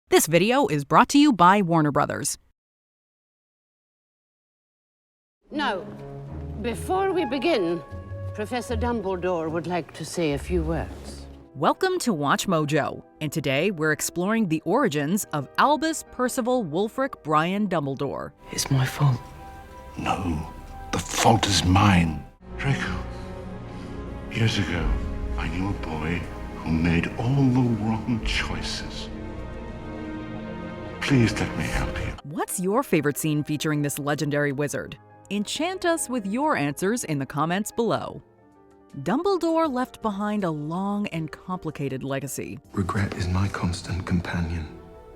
This video is brought to you by Warner Brothers. Now, before we begin, Professor Dumbledore would like to say a few words. Welcome to WatchMojo, and today we're exploring the origins of Albus, Percival, Wulfric, Brian Dumbledore. It's my fault. No, the fault is mine. Draco, years ago, I knew a boy who made all the wrong choices. Please let me help you. What's your favorite scene featuring this legendary wizard? Enchant us with your answers in the comments below. Dumbledore left behind a long and complicated legacy. Regret is my constant companion.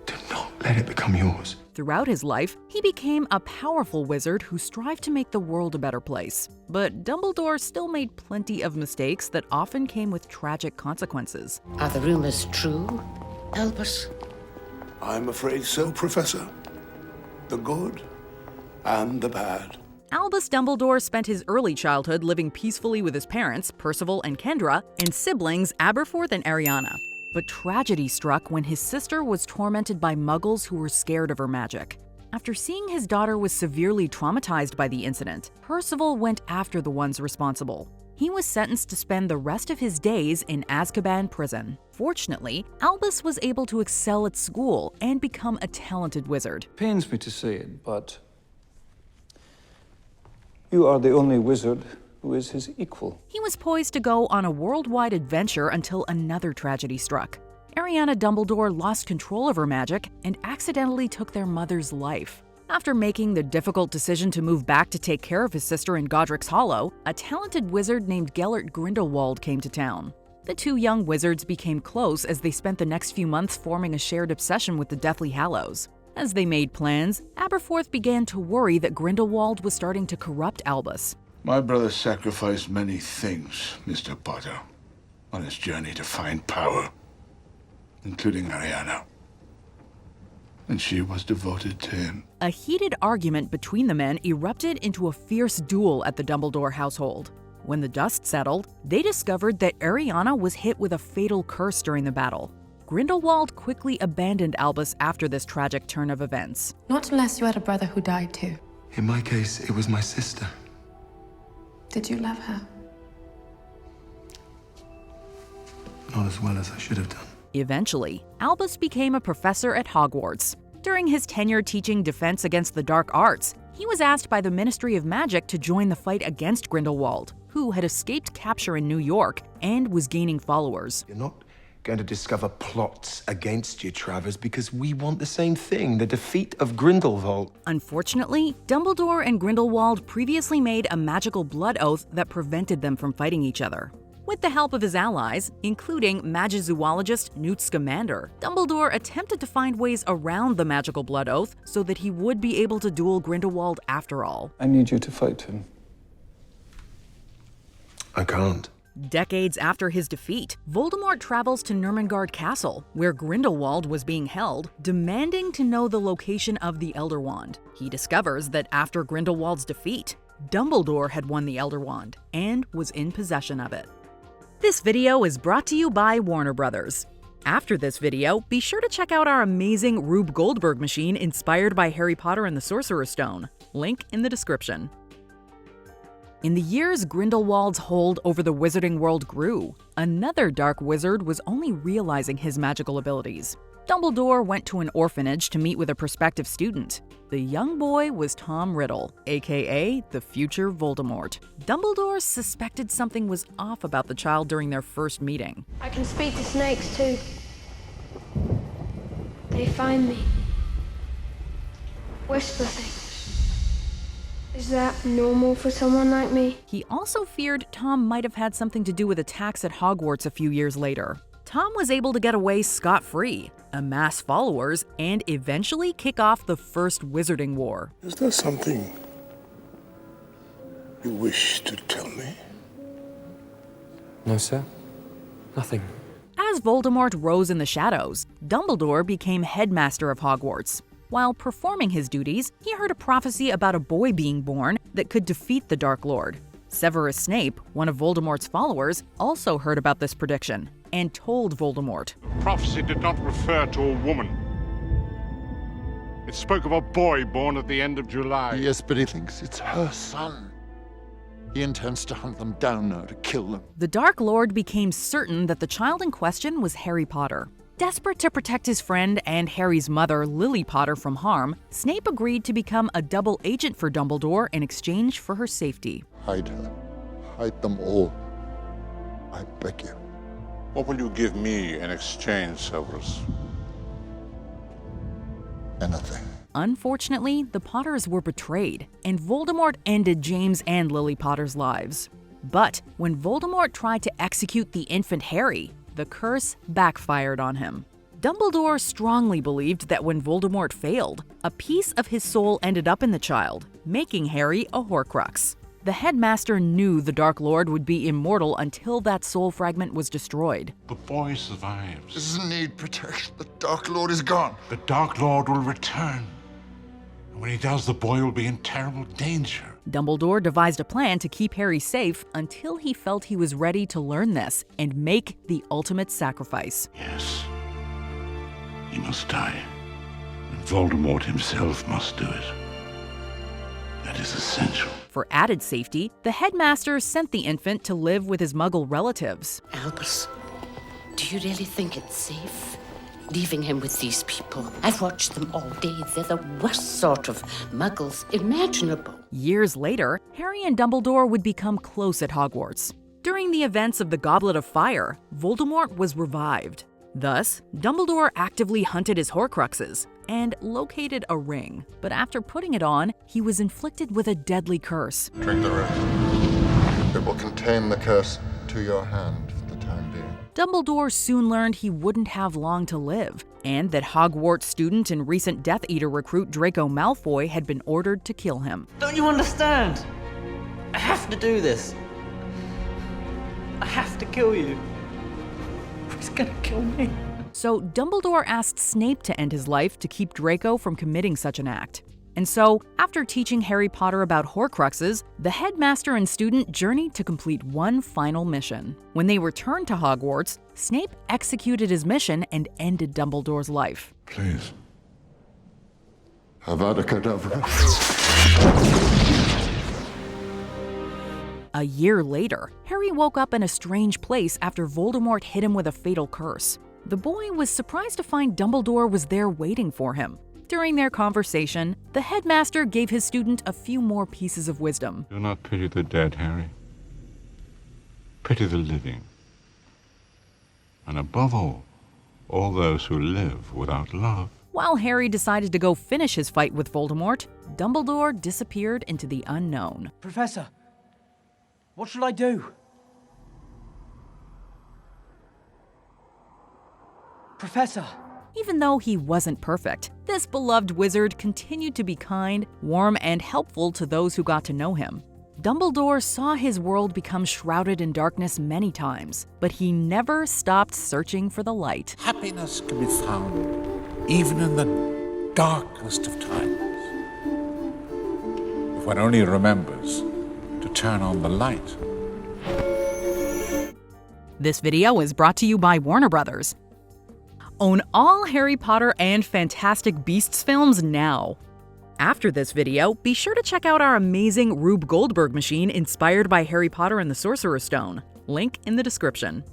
Do not let it become yours. Throughout his life, he became a powerful wizard who strived to make the world a better place. But Dumbledore still made plenty of mistakes that often came with tragic consequences. Are the rumors true, Albus? I'm afraid so, Professor. The good and the bad. Albus Dumbledore spent his early childhood living peacefully with his parents, Percival and Kendra, and siblings Aberforth and Ariana. But tragedy struck when his sister was tormented by muggles who were scared of her magic. After seeing his daughter was severely traumatized by the incident, Percival went after the ones responsible. He was sentenced to spend the rest of his days in Azkaban prison. Fortunately, Albus was able to excel at school and become a talented wizard. Pains me to say it, but you are the only wizard who is his equal. He was poised to go on a worldwide adventure until another tragedy struck. Ariana Dumbledore lost control of her magic and accidentally took their mother's life. After making the difficult decision to move back to take care of his sister in Godric's Hollow, a talented wizard named Gellert Grindelwald came to town. The two young wizards became close as they spent the next few months forming a shared obsession with the Deathly Hallows. As they made plans, Aberforth began to worry that Grindelwald was starting to corrupt Albus. My brother sacrificed many things, Mr. Potter, on his journey to find power, including Ariana. And she was devoted to him. A heated argument between the men erupted into a fierce duel at the Dumbledore household. When the dust settled, they discovered that Ariana was hit with a fatal curse during the battle. Grindelwald quickly abandoned Albus after this tragic turn of events. Not unless you had a brother who died too. In my case, it was my sister. Did you love her? Not as well as I should have done. Eventually, Albus became a professor at Hogwarts. During his tenure teaching defense against the dark arts, he was asked by the Ministry of Magic to join the fight against Grindelwald, who had escaped capture in New York and was gaining followers. You're not going to discover plots against you, Travers, because we want the same thing, the defeat of Grindelwald. Unfortunately, Dumbledore and Grindelwald previously made a magical blood oath that prevented them from fighting each other. With the help of his allies, including magizoologist Newt Scamander, Dumbledore attempted to find ways around the magical blood oath so that he would be able to duel Grindelwald after all. I need you to fight him. I can't. Decades after his defeat, Voldemort travels to Nurmengard Castle, where Grindelwald was being held, demanding to know the location of the Elder Wand. He discovers that after Grindelwald's defeat, Dumbledore had won the Elder Wand and was in possession of it. This video is brought to you by Warner Brothers. After this video, be sure to check out our amazing Rube Goldberg machine inspired by Harry Potter and the Sorcerer's Stone. Link in the description. In the years Grindelwald's hold over the wizarding world grew, another dark wizard was only realizing his magical abilities. Dumbledore went to an orphanage to meet with a prospective student. The young boy was Tom Riddle, aka the future Voldemort. Dumbledore suspected something was off about the child during their first meeting. I can speak to snakes too. They find me. Whisper things. Is that normal for someone like me? He also feared Tom might have had something to do with attacks at Hogwarts a few years later. Tom was able to get away scot-free, amass followers, and eventually kick off the First Wizarding War. Is there something you wish to tell me? No, sir. Nothing. As Voldemort rose in the shadows, Dumbledore became headmaster of Hogwarts. While performing his duties, he heard a prophecy about a boy being born that could defeat the Dark Lord. Severus Snape, one of Voldemort's followers, also heard about this prediction and told Voldemort. The prophecy did not refer to a woman. It spoke of a boy born at the end of July. Yes, but he thinks it's her son. He intends to hunt them down now to kill them. The Dark Lord became certain that the child in question was Harry Potter. Desperate to protect his friend and Harry's mother, Lily Potter, from harm, Snape agreed to become a double agent for Dumbledore in exchange for her safety. Hide her. Hide them all. I beg you. What will you give me in exchange, Severus? Anything. Unfortunately, the Potters were betrayed, and Voldemort ended James and Lily Potter's lives. But when Voldemort tried to execute the infant Harry, the curse backfired on him. Dumbledore strongly believed that when Voldemort failed, a piece of his soul ended up in the child, making Harry a Horcrux. The headmaster knew the Dark Lord would be immortal until that soul fragment was destroyed. The boy survives. Doesn't need protection. The Dark Lord is gone. The Dark Lord will return. And when he does, the boy will be in terrible danger. Dumbledore devised a plan to keep Harry safe until he felt he was ready to learn this and make the ultimate sacrifice. Yes. He must die. And Voldemort himself must do it. That is essential. For added safety, the headmaster sent the infant to live with his Muggle relatives. Albus, do you really think it's safe? Leaving him with these people. I've watched them all day. They're the worst sort of muggles imaginable. Years later, Harry and Dumbledore would become close at Hogwarts. During the events of the Goblet of Fire, Voldemort was revived. Thus, Dumbledore actively hunted his Horcruxes and located a ring. But after putting it on, he was inflicted with a deadly curse. Drink the ring. It will contain the curse to your hand for the time being. Dumbledore soon learned he wouldn't have long to live, and that Hogwarts student and recent Death Eater recruit Draco Malfoy had been ordered to kill him. Don't you understand? I have to do this. I have to kill you. He's gonna kill me. So Dumbledore asked Snape to end his life to keep Draco from committing such an act. And so, after teaching Harry Potter about Horcruxes, the headmaster and student journeyed to complete one final mission. When they returned to Hogwarts, Snape executed his mission and ended Dumbledore's life. Please. Avada Kedavra. A year later, Harry woke up in a strange place after Voldemort hit him with a fatal curse. The boy was surprised to find Dumbledore was there waiting for him. During their conversation, the headmaster gave his student a few more pieces of wisdom. Do not pity the dead, Harry. Pity the living. And above all those who live without love. While Harry decided to go finish his fight with Voldemort, Dumbledore disappeared into the unknown. Professor, what should I do? Professor! Even though he wasn't perfect, this beloved wizard continued to be kind, warm, and helpful to those who got to know him. Dumbledore saw his world become shrouded in darkness many times, but he never stopped searching for the light. Happiness can be found even in the darkest of times, if one only remembers to turn on the light. This video is brought to you by Warner Brothers. Own all Harry Potter and Fantastic Beasts films now. After this video, be sure to check out our amazing Rube Goldberg machine inspired by Harry Potter and the Sorcerer's Stone. Link in the description.